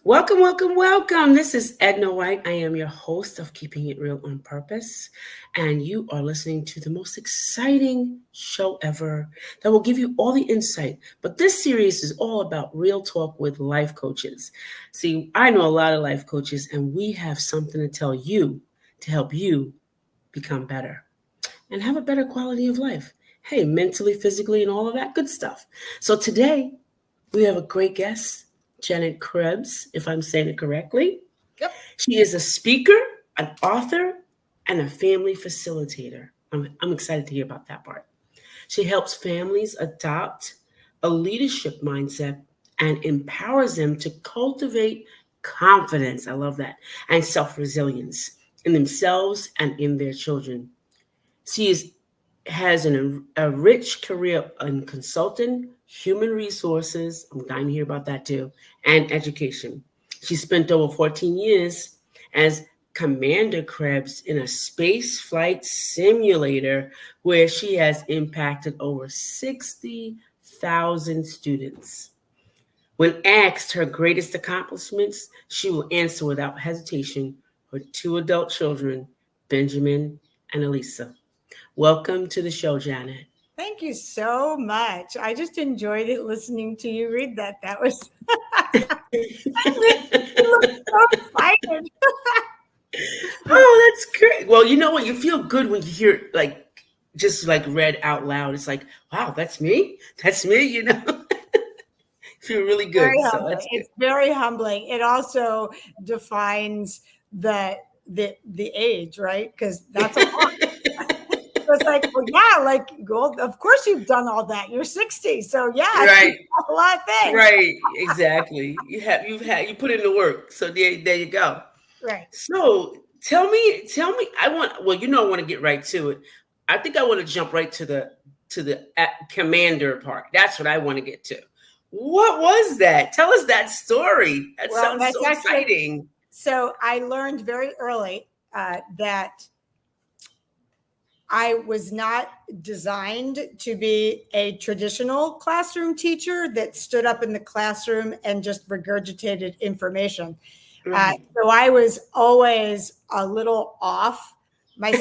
Welcome, welcome, welcome. This is Edna White. I am your host of Keeping It Real on Purpose. And you are listening to the most exciting show ever that will give you all the insight. But this series is all about real talk with life coaches. See, I know a lot of life coaches, and we have something to tell you to help you become better and have a better quality of life. Hey, mentally, physically, and all of that good stuff. So today, we have a great guest, Janet Krebs, if I'm saying it correctly. Yep. She is a speaker, an author, and a family facilitator. I'm excited to hear about that part. She helps families adopt a leadership mindset and empowers them to cultivate confidence. I love that. And self resilience in themselves and in their children. She has a rich career in consulting, human resources. I'm dying to hear about that too, and education. She spent over 14 years as Commander Krebs in a space flight simulator where she has impacted over 60,000 students. When asked her greatest accomplishments, she will answer without hesitation her two adult children, Benjamin and Elisa. Welcome to the show, Janet. Thank you so much. I just enjoyed it listening to you read that. That was you look so excited. Oh, that's great. Well, you know what? You feel good when you hear it, like just like read out loud. It's like, wow, that's me. That's me. Feel really good. Very So humbling. that's good. It's very humbling. It also defines the age, right? Because that's a lot. It's like, well, yeah, well, of course you've done all that. You're 60, so yeah, Right. you've done a lot of things. Right. Exactly. You put in the work. So there you go. Right. So tell me. I want to get right to it. I think I want to jump right to the commander part. That's what I want to get to. What was that? Tell us that story. That Well, sounds that's so actually exciting. so I learned very early that I was not designed to be a traditional classroom teacher that stood up in the classroom and just regurgitated information. Right. So I was always a little off. My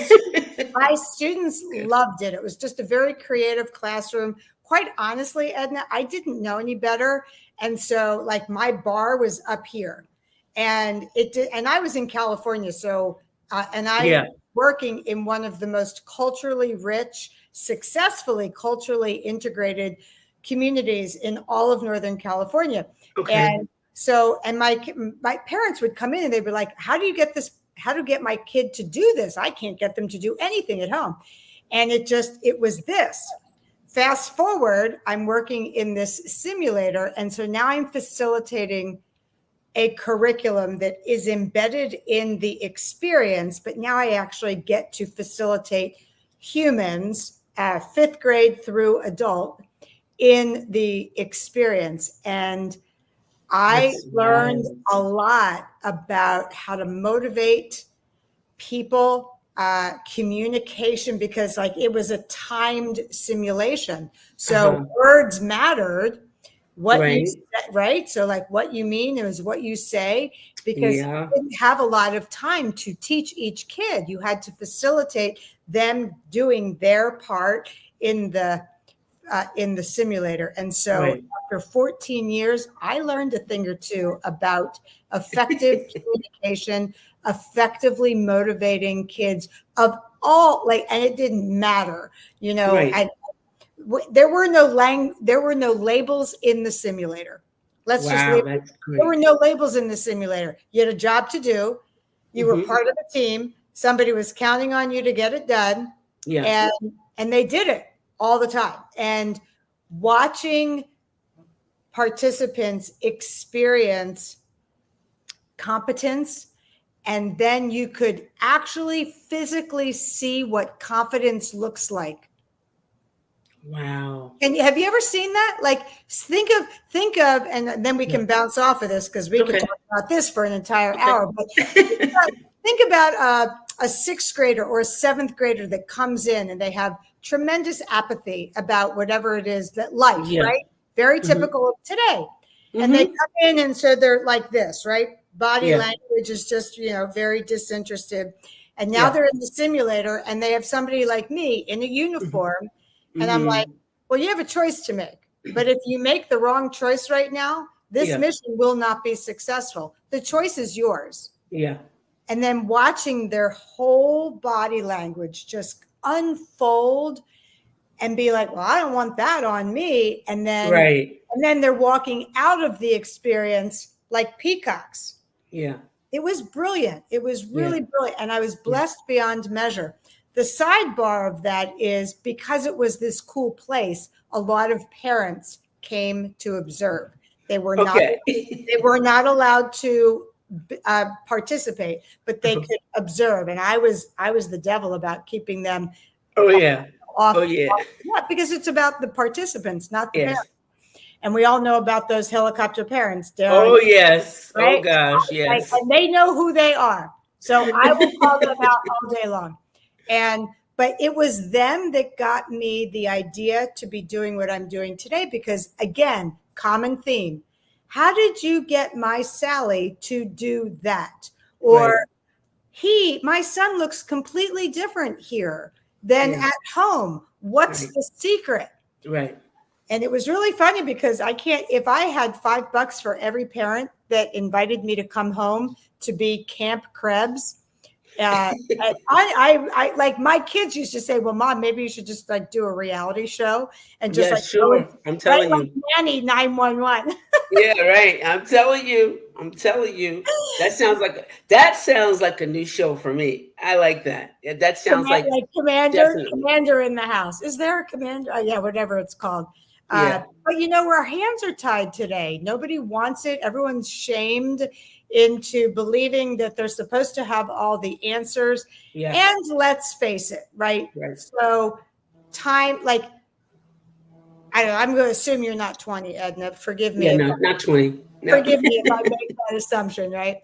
my students Good. loved it. It was just a very creative classroom. Quite honestly, Edna, I didn't know any better, and so like my bar was up here, and it did. And I was in California, so and I Yeah. working in one of the most culturally rich, successfully culturally integrated communities in all of Northern California. Okay. And so, and my parents would come in and they'd be like, "How do you get this? How to get my kid to do this? I can't get them to do anything at home." And it was this. Fast forward, I'm working in this simulator, and so now I'm facilitating a curriculum that is embedded in the experience, but now I actually get to facilitate humans, fifth grade through adult, in the experience. And I That's learned right. a lot about how to motivate people, communication, because like it was a timed simulation. So Uh-huh. words mattered, what you Right. said, right? So like what you mean is what you say, because Yeah. you didn't have a lot of time to teach each kid. You had to facilitate them doing their part in the simulator. And so Right. after 14 years, I learned a thing or two about effective communication, effectively motivating kids of all like, and it didn't matter, Right. and there were no labels in the simulator. Let's just Wow, leave it. that's There were great. no labels in the simulator. You had a job to do. You were Hmm. part of the team. Somebody was counting on you to get it done, Yeah. and they did it all the time. And watching participants experience competence, and then you could actually physically see what confidence looks like. Wow. And have you ever seen that? Like think of, and then we Yeah. can bounce off of this because we could Okay. talk about this for an entire Okay. hour. But think about a sixth grader or a seventh grader that comes in and they have tremendous apathy about whatever it is that life, Yeah. right? Very Hmm. typical of today. And they Mm-hmm. come in, and so they're like this, right? Body Yeah. language is just, very disinterested. And now Yeah. they're in the simulator, and they have somebody like me in a Mm-hmm. uniform. And I'm like, Mm-hmm. well, you have a choice to make. But if you make the wrong choice right now, this Yeah. mission will not be successful. The choice is yours. Yeah. And then watching their whole body language just unfold and be like, well, I don't want that on me. Right. And then they're walking out of the experience like peacocks. Yeah. It was brilliant. It was Yeah. really brilliant. And I was Yeah. blessed beyond measure. The sidebar of that is because it was this cool place, a lot of parents came to observe. They were not Okay. they were not allowed to participate, but they could observe. And I was the devil about keeping them Oh yeah. Oh off. yeah. Yeah, because it's about the participants, not the parents. Yes. And we all know about those helicopter parents, Darren, Oh yes. Oh right? gosh. Yes. And they know who they are. So I will call them out all day long. But it was them that got me the idea to be doing what I'm doing today, because again, common theme. How did you get my Sally to do that? Or my son looks completely different here than at home. What's the secret? Right. And it was really funny because if I had $5 for every parent that invited me to come home to be Camp Krebs, I like, my kids used to say, well, Mom, maybe you should just like do a reality show and just sure. I'm telling you. Nanny 911. Yeah, right. I'm telling you. That sounds like a new show for me. I like that. Yeah, that sounds like commander in the house. Is there a commander? Yeah, whatever it's called. Yeah. But our hands are tied today. Nobody wants it. Everyone's shamed into believing that they're supposed to have all the answers. Yeah. And let's face it, right? So time, like, I don't know, I'm going to assume you're not 20, Edna. Forgive me. Yeah, no, not 20. No. Forgive me if I make that assumption, right?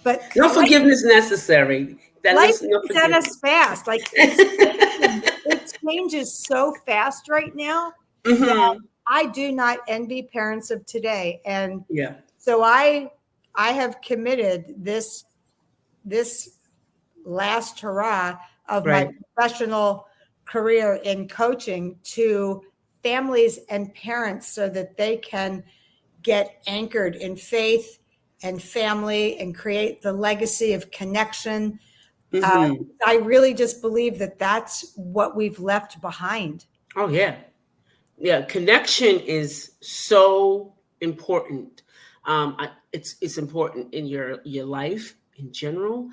But no forgiveness necessary. Life is at us fast. Like it changes so fast right now. That I do not envy parents of today. And so I have committed this last hurrah of my professional career in coaching to families and parents so that they can get anchored in faith and family and create the legacy of connection. I really just believe that that's what we've left behind. Oh yeah. Yeah. Connection is so important. It's important in your life in general.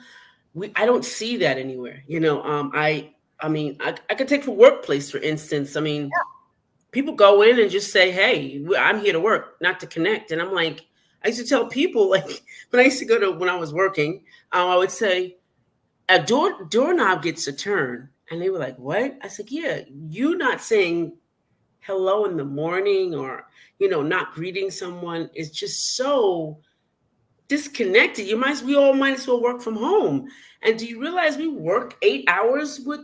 I don't see that anywhere. I mean, I could take the workplace, for instance. I mean, people go in and just say, hey, I'm here to work, not to connect. And I'm like, I used to tell people, like, when I was working, I would say, a doorknob gets a turn. And they were like, what? I said, yeah, you not saying hello in the morning or, not greeting someone is just so disconnected. We all might as well work from home. And do you realize we work 8 hours with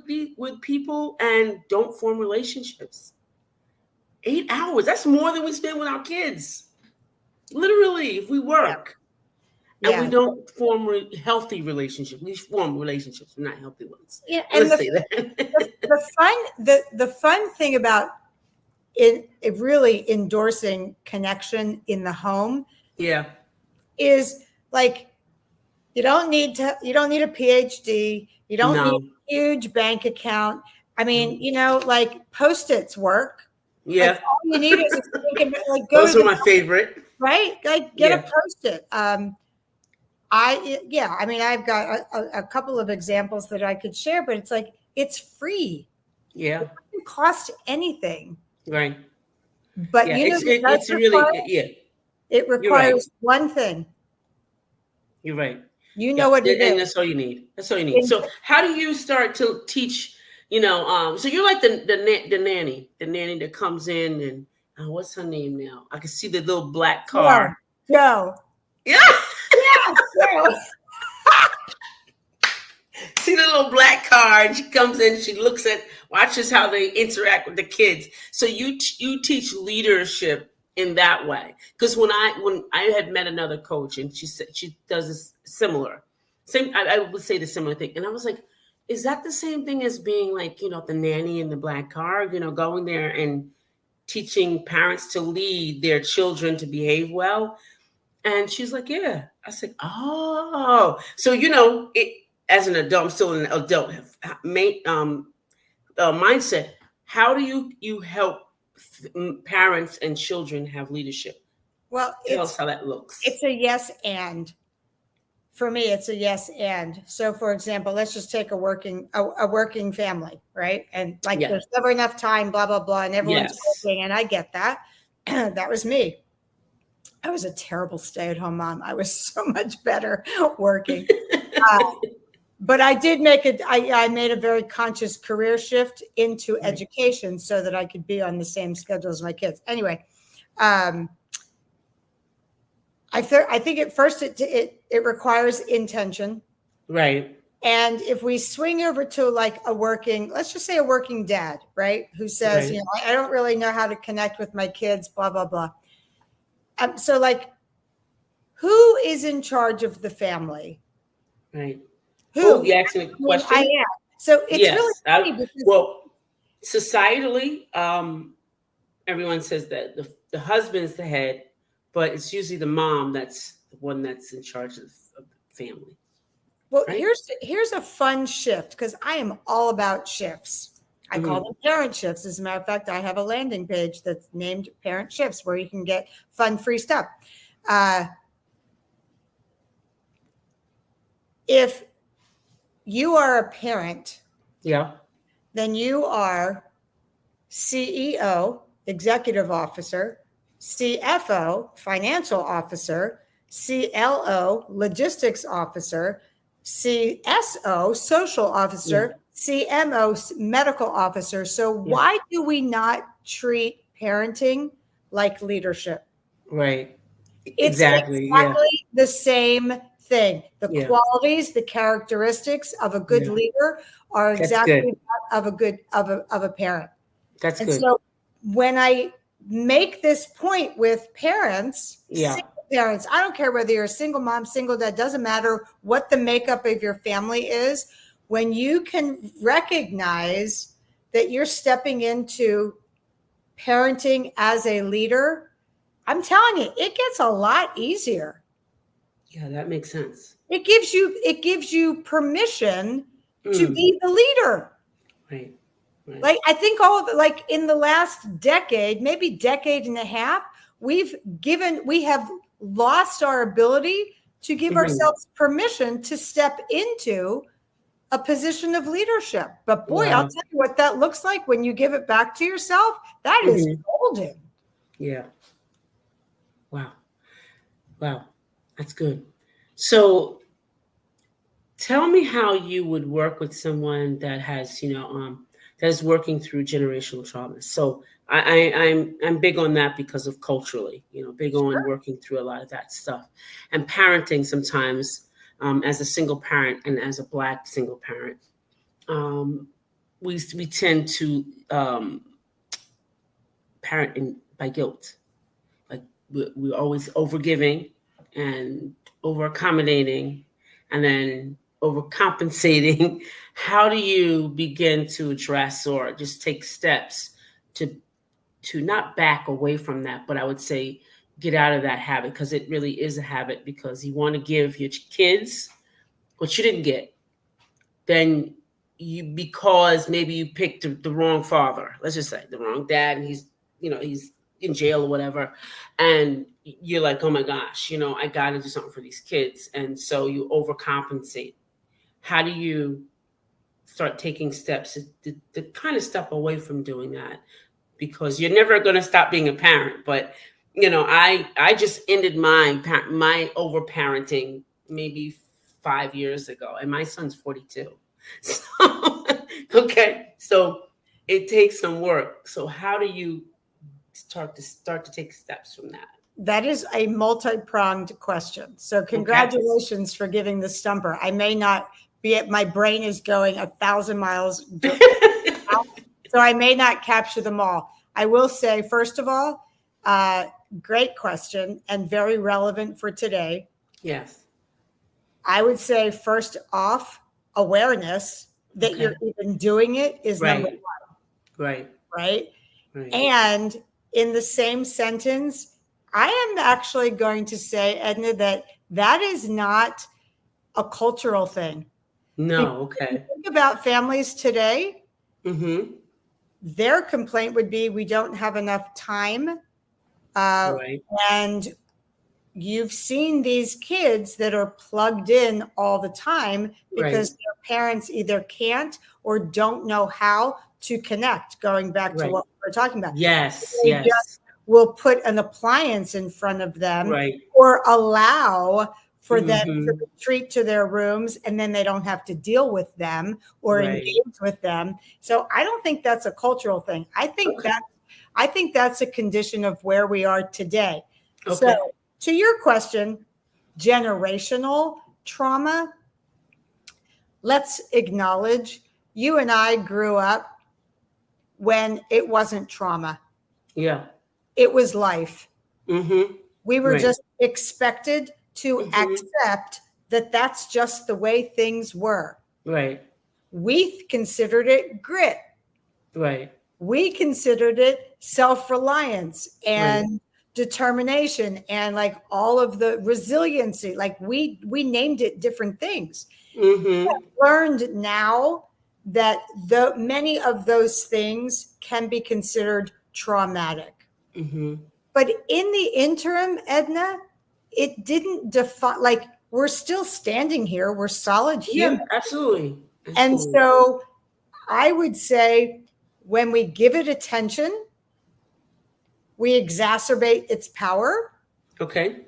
people and don't form relationships? 8 hours. That's more than we spend with our kids. Literally, if we work. And we don't form healthy relationships. We form relationships, not healthy ones. Yeah, and Let's say that. the fun thing about it really endorsing connection in the home, is like you don't need a PhD, you don't need a huge bank account. I mean, like Post-its work. Yeah, like, all you need is like those are my favorite. Right, like get a Post-it. I mean, I've got a couple of examples that I could share, but it's like, it's free. Yeah. It doesn't cost anything. Right. But it requires one thing. You're right. What it is. And that's all you need. So how do you start to teach, so you're like the nanny that comes in and what's her name now? I can see the little black car. Joe. Yeah. Yeah. See the little black car, and she comes in, she watches how they interact with the kids. So you teach leadership in that way. Because when I had met another coach, and she said she does this similar, same I would say the similar thing, and I was like, is that the same thing as being like, the nanny in the black car, going there and teaching parents to lead their children to behave well? And she's like, yeah. I said, oh, so as an adult, I'm still in an adult mindset. How do you help parents and children have leadership? Well, Tell us how that looks. it's a yes and. For me, it's a yes and. So, for example, let's just take a working family, right? And like, Yeah. there's never enough time, blah blah blah, and everyone's Yes. working, and I get that. That was me. I was a terrible stay-at-home mom. I was so much better working. But I did I made a very conscious career shift into education so that I could be on the same schedule as my kids. Anyway, I think at first it requires intention. Right. And if we swing over to like let's just say a working dad, right? Who says, Right. I don't really know how to connect with my kids, blah, blah, blah. So like, who is in charge of the family? Right. Who? Oh, you asked me a question? I am. So it's Yes. really funny because Well, societally, everyone says that the husband's the head, but it's usually the mom that's the one that's in charge of the family. well, right? here's a fun shift, because I am all about shifts. I call them parent shifts. As a matter of fact, I have a landing page that's named Parent Shifts where you can get fun, free stuff. If you are a parent, Yeah. then you are CEO, executive officer, CFO, financial officer, CLO, logistics officer, CSO, social officer, CMO, medical officer. So why do we not treat parenting like leadership? Right. It's Exactly. exactly the same thing. The Yeah. qualities, the characteristics of a good Yeah. leader are That's exactly good. that of a parent. That's And good. so when I make this point with parents, Yeah. single parents, I don't care whether you're a single mom, single dad, doesn't matter what the makeup of your family is. When you can recognize that you're stepping into parenting as a leader, I'm telling you, it gets a lot easier. Yeah, that makes sense. It gives you permission to be the leader. Right. Right. Like, I think all of it, like in the last decade, maybe decade and a half, we have lost our ability to give ourselves permission to step into a position of leadership. But boy, Wow. I'll tell you what that looks like when you give it back to yourself. That is golden. Yeah. Wow. Wow. That's good. So tell me how you would work with someone that has, that is working through generational trauma. So I'm big on that because of culturally, big on working through a lot of that stuff, and parenting sometimes as a single parent and as a Black single parent, we tend to parent by guilt. Like we're always overgiving and over accommodating, and then overcompensating. How do you begin to address or just take steps to not back away from that, but I would say get out of that habit, because it really is a habit, because you want to give your kids what you didn't get. Then because maybe you picked the wrong father, let's just say the wrong dad, and he's in jail or whatever, and you're like, oh my gosh, I got to do something for these kids, and so you overcompensate. How do you start taking steps to kind of step away from doing that? Because you're never going to stop being a parent, but I just ended my over parenting maybe 5 years ago, and my son's 42. So okay, so it takes some work. So how do you start to take steps from that? That is a multi-pronged question. So congratulations for giving the stumper. I may not be my brain is going 1,000 miles. So I may not capture them all. I will say, first of all, great question and very relevant for today. Yes. I would say, first off, awareness that Okay. you're even doing it is number Right. Right. one, right? Right. And in the same sentence, I am actually going to say, Edna, that that is not a cultural thing. Because No. if you Okay. think about families today, Mm-hmm. their complaint would be we don't have enough time. Uh, Right. and you've seen these kids that are plugged in all the time Right. because their parents either can't or don't know how to connect, going back to Right. what we were talking about. Yes. They just Yes. will put an appliance in front of them Right. or allow for them to Mm-hmm. retreat to their rooms, and then they don't have to deal with them or Right. engage with them. So I don't think that's a cultural thing. Okay. I think that's a condition of where we are today. So Okay. to your question, generational trauma, let's acknowledge you and I grew up when it wasn't trauma. Yeah. It was life. Mm-hmm. We were Right. just expected to Mm-hmm. accept that that's just the way things were. Right. We considered it grit. Right. We considered it self-reliance Right. and determination and like all of the resiliency. Like we named it different things. Mm-hmm. Learned now that many of those things can be considered traumatic. Mm-hmm. But in the interim, Edna, it didn't define, like, we're still standing here. We're solid Yeah. humans. Absolutely. And Absolutely. so I would say when we give it attention, we exacerbate its power. Okay.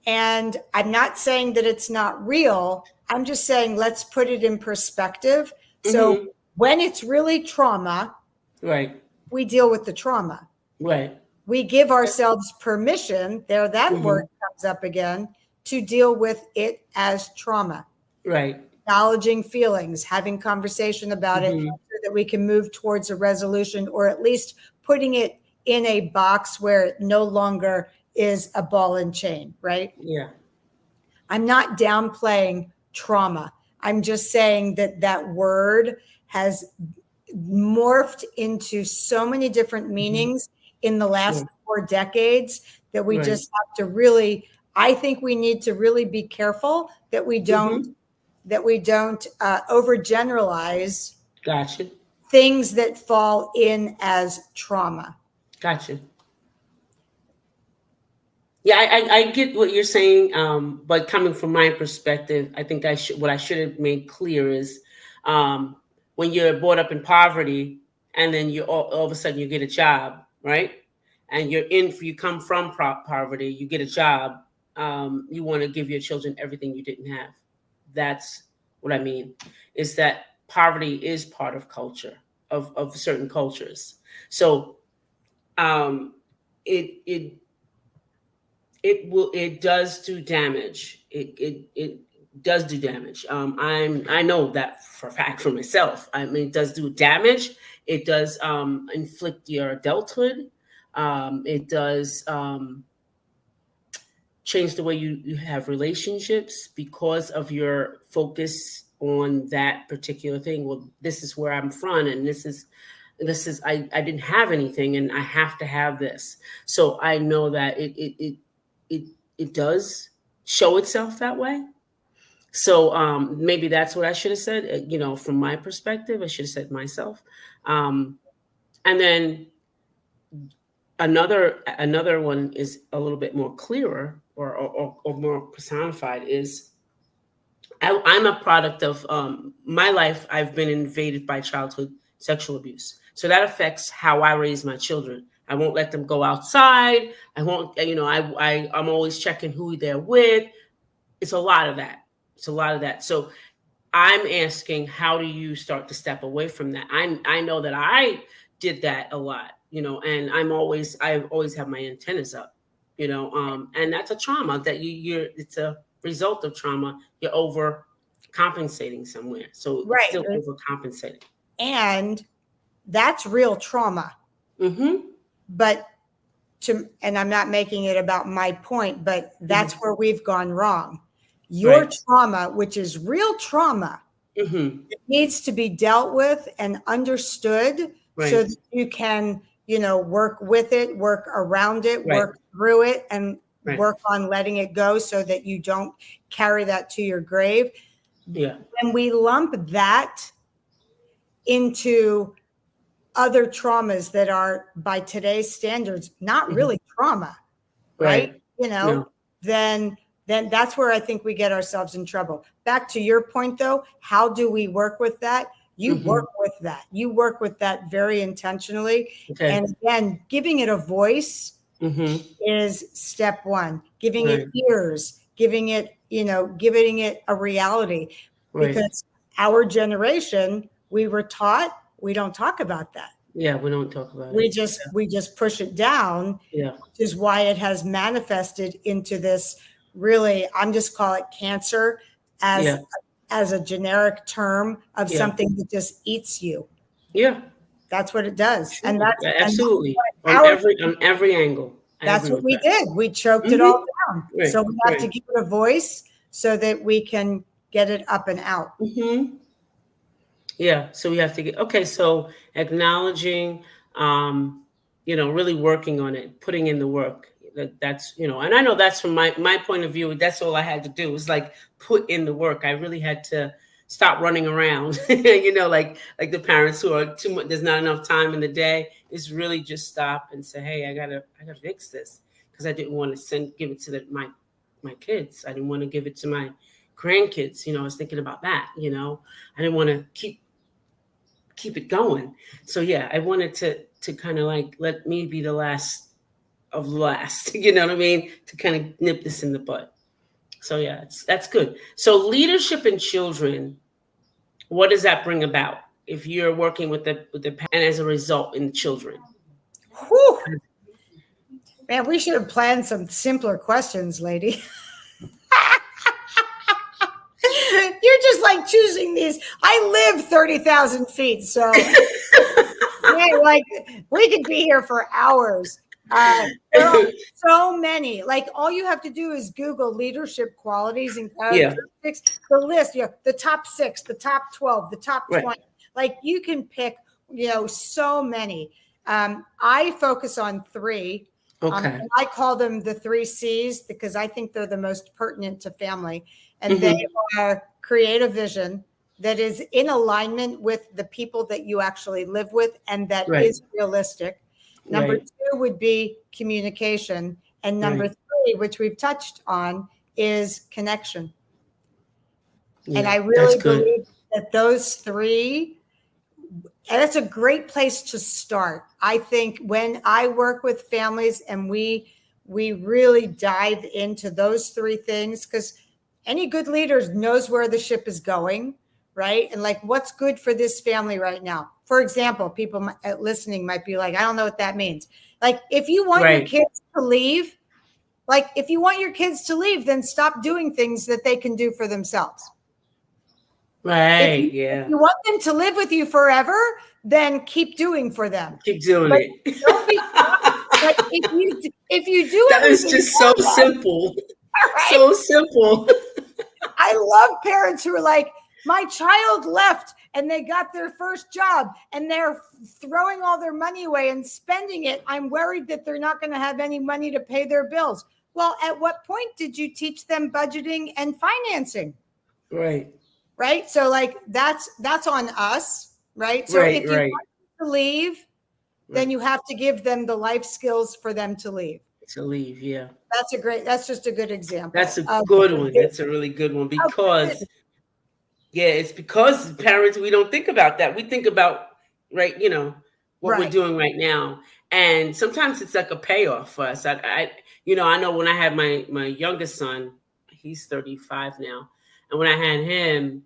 And I'm not saying that it's not real. I'm just saying let's put it in perspective. So Mm-hmm. when it's really trauma, Right. we deal with the trauma. Right. We give ourselves permission, there that Mm-hmm. word comes up again, to deal with it as trauma. Right. Acknowledging feelings, having conversation about it Mm-hmm. so that we can move towards a resolution, or at least putting it in a box where it no longer is a ball and chain, right? Yeah. I'm not downplaying trauma. I'm just saying that that word has morphed into so many different Mm-hmm. meanings in the last Sure. 4 decades that we Right. just have to really, I think we need to really be careful that we don't Mm-hmm. overgeneralize Gotcha. things that fall in as trauma. Gotcha. Yeah, I get what you're saying, but coming from my perspective, I think what I should have made clear is um, when you're brought up in poverty, and then you all of a sudden you get a job, right? And you come from poverty, you get a job, you want to give your children everything you didn't have. That's what I mean. Is that poverty is part of culture of certain cultures. So um, it it does do damage. It does do damage. I know that for a fact for myself. I mean, it does do damage. It does inflict your adulthood. It does change the way you have relationships because of your focus on that particular thing. Well, this is where I'm from, and this is I didn't have anything, and I have to have this. So I know that it it does show itself that way. So maybe that's what I should have said. From my perspective, I should have said myself. Um, and then another one is a little bit more clearer or more personified is I'm a product of my life. I've been invaded by childhood sexual abuse. So that affects how I raise my children. I won't let them go outside. I won't, I'm always checking who they're with. It's a lot of that. It's a lot of that. So I'm asking, how do you start to step away from that? I know that I did that a lot, and I've always have my antennas up, and that's a trauma that it's a result of trauma. You're over compensating somewhere. So it's Right. still overcompensating. And that's real trauma. Mm-hmm. But and I'm not making it about my point, but that's where we've gone wrong. Your Right. trauma, which is real trauma, Mm-hmm. it needs to be dealt with and understood so Right. that you can, work with it, work around it, Right. work through it, and Right. work on letting it go so that you don't carry that to your grave. Yeah. And we lump that into other traumas that are, by today's standards, not really trauma, right? Right. No. Then that's where I think we get ourselves in trouble. Back to your point, though, how do we work with that? You Mm-hmm. work with that. You work with that very intentionally. Okay. And again, giving it a voice Mm-hmm. is step one. Giving Right. it ears, giving it a reality. Right. Because our generation, we were taught we don't talk about that. Yeah, we don't talk about We it. just push it down. Yeah. Which is why it has manifested into this, really, I'm just call it cancer as a generic term of something that just eats you. Yeah. That's what it does. Sure. And that's absolutely and on every angle. that's what we did. We choked it all down. Right. So we have to give it a voice so that we can get it up and out. Mm-hmm. Yeah. So we have to get, okay. So acknowledging, really working on it, putting in the work. That's, and I know that's from my point of view, that's all I had to do was like put in the work. I really had to stop running around, like the parents who are too much, there's not enough time in the day. It's really just stop and say, hey, I gotta fix this. Because I didn't want to give it to my kids. I didn't want to give it to my grandkids. I was thinking about that, I didn't want to keep it going. So yeah, I wanted to kind of like let me be the last of the last, you know what I mean? To kind of nip this in the bud. So yeah, that's good. So leadership in children, what does that bring about if you're working with the and as a result in children? Whew. Man, we should have planned some simpler questions, lady. You're just like choosing these. I live 30,000 feet, so man, like we could be here for hours. There are so many. Like all you have to do is Google leadership qualities and characteristics. The list, the top 6, the top 12, the top 20. Right. Like you can pick, so many. I focus on 3. Okay. I call them the 3 C's because I think they're the most pertinent to family. And they are create a vision that is in alignment with the people that you actually live with and that is realistic. Number 2 would be communication. And number 3, which we've touched on, is connection. Yeah, and I really believe that those 3, and that's a great place to start. I think when I work with families and we really dive into those 3 things, because any good leader knows where the ship is going, right? And like, what's good for this family right now? For example, people listening might be like, I don't know what that means. Like, if you want your kids to leave, then stop doing things that they can do for themselves. Right. If you want them to live with you forever, then keep doing for them. Keep doing it. Don't be, but if you do that is just so simple. Right? So simple. I love parents who are like, my child left and they got their first job and they're throwing all their money away and spending it. I'm worried that they're not going to have any money to pay their bills. Well, at what point did you teach them budgeting and financing? Right. Right. So like that's on us. Right. So if you want them to leave, then you have to give them the life skills for them to leave. Yeah. That's just a good example. That's a good one. That's a really good one because it's because parents, we don't think about that. We think about, what we're doing right now. And sometimes it's like a payoff for us. I know when I had my youngest son, he's 35 now. And when I had him,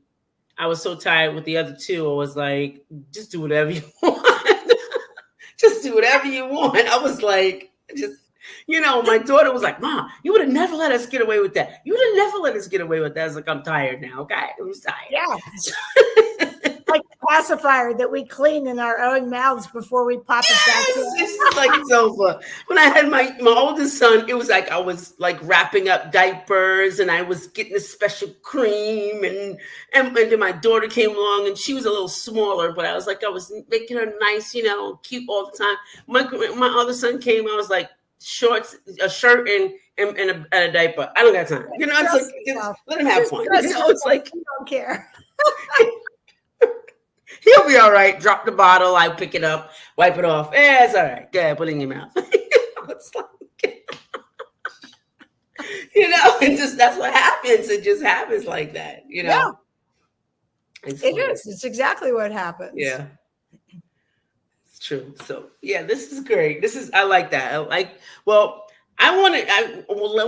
I was so tired with the other 2. I was like, just do whatever you want. Just do whatever you want. I was like, my daughter was like, Mom, you would have never let us get away with that. You would have never let us get away with that. I was like, I'm tired now. Okay. I'm just tired. Yeah. like a pacifier that we clean in our own mouths before we pop it back in. It's like it's over. When I had my oldest son, it was like I was like wrapping up diapers and I was getting a special cream and then my daughter came along and she was a little smaller, but I was making her nice, cute all the time. My other son came, I was like shorts, a shirt and a diaper. I don't got time. It's like just let him have fun. It's like you don't care. He'll be all right. Drop the bottle. I pick it up, wipe it off. It's all right. Go ahead, put it in your mouth. It's like, that's what happens. It just happens like that, Yeah. It is. It's exactly what happens. Yeah. It's true. So yeah, this is great. I like that.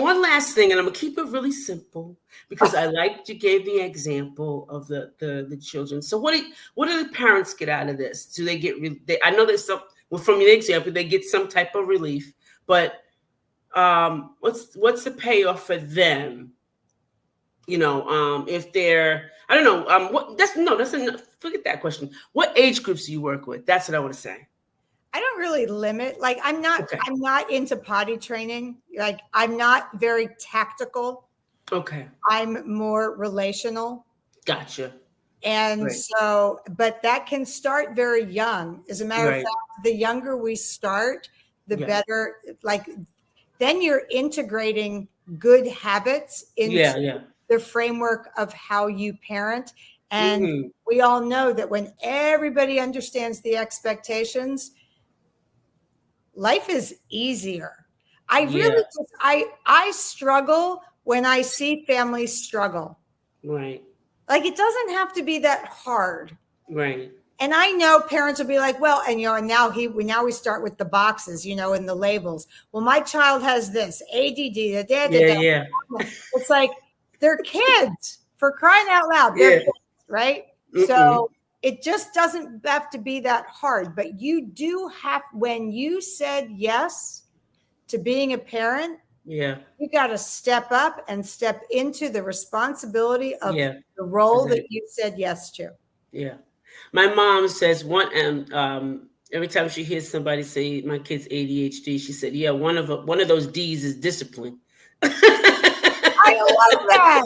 One last thing, and I'm gonna keep it really simple because I liked you gave the example of the children. So what do the parents get out of this? Do they get? I know there's some. Well, from your example, they get some type of relief, but what's the payoff for them? If they're, I don't know. That's enough. Forget that question. What age groups do you work with? That's what I want to say. I don't really limit. Like I'm not into potty training. Like I'm not very tactical. Okay. I'm more relational. Gotcha. And so, but that can start very young. As a matter of fact, the younger we start, the better. Like then you're integrating good habits into the framework of how you parent. And we all know that when everybody understands the expectations, life is easier. I really I struggle when I see families struggle. Right. Like it doesn't have to be that hard. Right. And I know parents will be like, well, and and now we start with the boxes, and the labels. Well, my child has this ADD. Yeah. It's like they're kids, for crying out loud. They're kids, right? So it just doesn't have to be that hard, but you do have, when you said yes to being a parent, you got to step up and step into the responsibility of the role that you said yes to. Yeah. My mom says every time she hears somebody say my kid's ADHD, she said, one of those D's is discipline. I love that.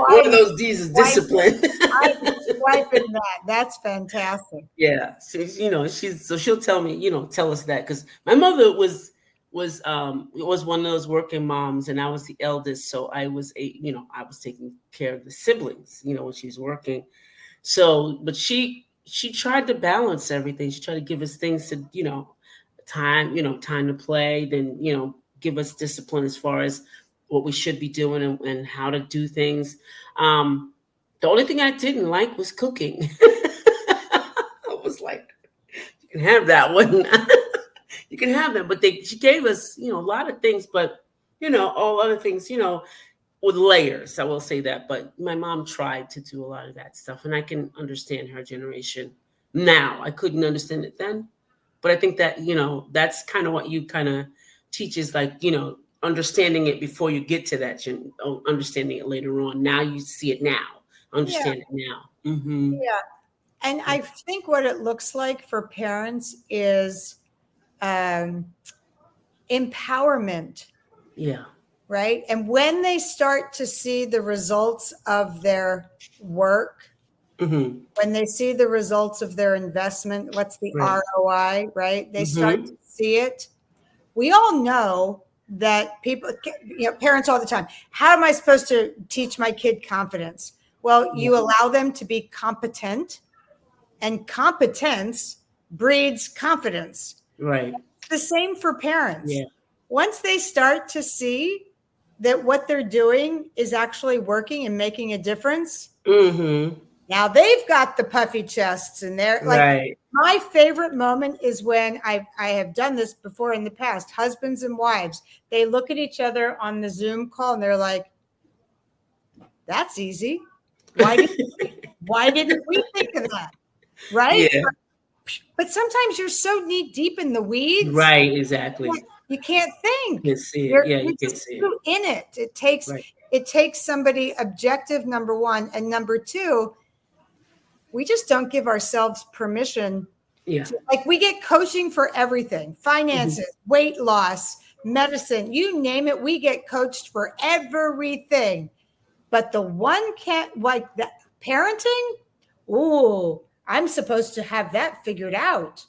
One of those D's is discipline. I'm swiping that. That's fantastic. Yeah. She'll tell me, tell us that, because my mother was one of those working moms, and I was the eldest, so I was I was taking care of the siblings, when she was working. So, but she tried to balance everything. She tried to give us things to, time to play, then give us discipline as far as what we should be doing and how to do things. The only thing I didn't like was cooking. I was like, you can have that one. You can have them. But she gave us, a lot of things, but, all other things, with layers. I will say that. But my mom tried to do a lot of that stuff. And I can understand her generation now. I couldn't understand it then. But I think that, that's kind of what you kind of teach is like, understanding it before you get to that, understanding it later on. Now you see it now. Understand it now. Mm-hmm. Yeah. And I think what it looks like for parents is empowerment. Yeah. Right. And when they start to see the results of their work, when they see the results of their investment, what's the ROI, right? They start to see it. We all know that people, parents all the time, how am I supposed to teach my kid confidence? Well, you allow them to be competent, and competence breeds confidence. Right. It's the same for parents. Yeah. Once they start to see that what they're doing is actually working and making a difference, now they've got the puffy chests, and they're like, my favorite moment is when I have done this before in the past, husbands and wives, they look at each other on the Zoom call and they're like, that's easy. Why didn't we think of that? Right? Yeah. But sometimes you're so knee deep in the weeds. Right, exactly. You can't think. You can see it. You're You can see it. In it. It takes somebody objective, number one, and number two, we just don't give ourselves permission Yeah. to, like, we get coaching for everything, finances, weight loss, medicine, you name it. We get coached for everything. But the one can't, like, that parenting, oh, I'm supposed to have that figured out.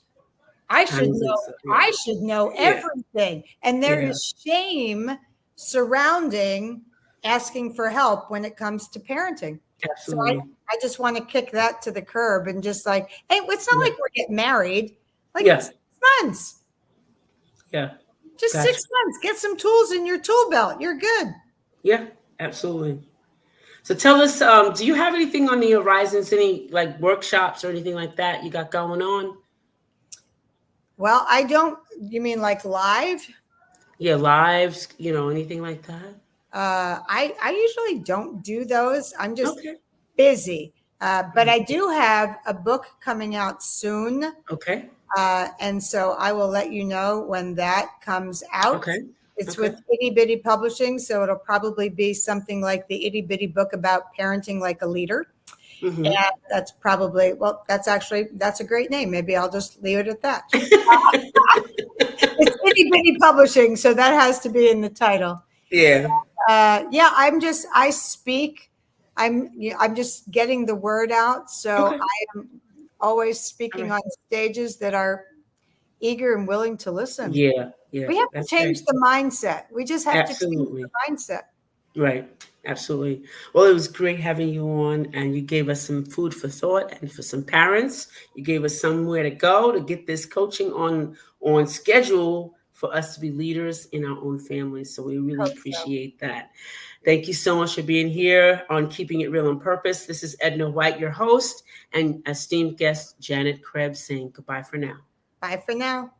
I I should don't think know, so. Yeah. I should know Yeah. everything. And there Yeah. is shame surrounding asking for help when it comes to parenting. So Absolutely. I just want to kick that to the curb and just like, hey, it's not Yeah. like we're getting married. Like Yeah. 6 months, Yeah. just Gotcha. 6 months. Get some tools in your tool belt. You're good. Yeah. Absolutely. So tell us, do you have anything on the horizons? Any like workshops or anything like that you got going on? Well, I don't, you mean like live? Yeah, lives, anything like that? I usually don't do those. I'm just Okay. busy. But I do have a book coming out soon. Okay. And so I will let you know when that comes out. Okay. It's Okay. with Itty Bitty Publishing. So it'll probably be something like the Itty Bitty book about parenting like a leader. Mm-hmm. And that's probably, well, that's a great name. Maybe I'll just leave it at that. It's Itty Bitty Publishing. So that has to be in the title. Yeah. Yeah, I speak. I'm just getting the word out. So Okay. I am always speaking on stages that are eager and willing to listen. Yeah. Yeah. We have to That's change great. the mindset. We just have Absolutely. to change the mindset. Right. Absolutely. Well, it was great having you on, and you gave us some food for thought, and for some parents, you gave us somewhere to go to get this coaching on schedule for us to be leaders in our own families. So we really Hope so. appreciate that. Thank you so much for being here on Keeping It Real on Purpose. This is Edna White, your host, and esteemed guest Janet Krebs saying goodbye for now. Bye for now.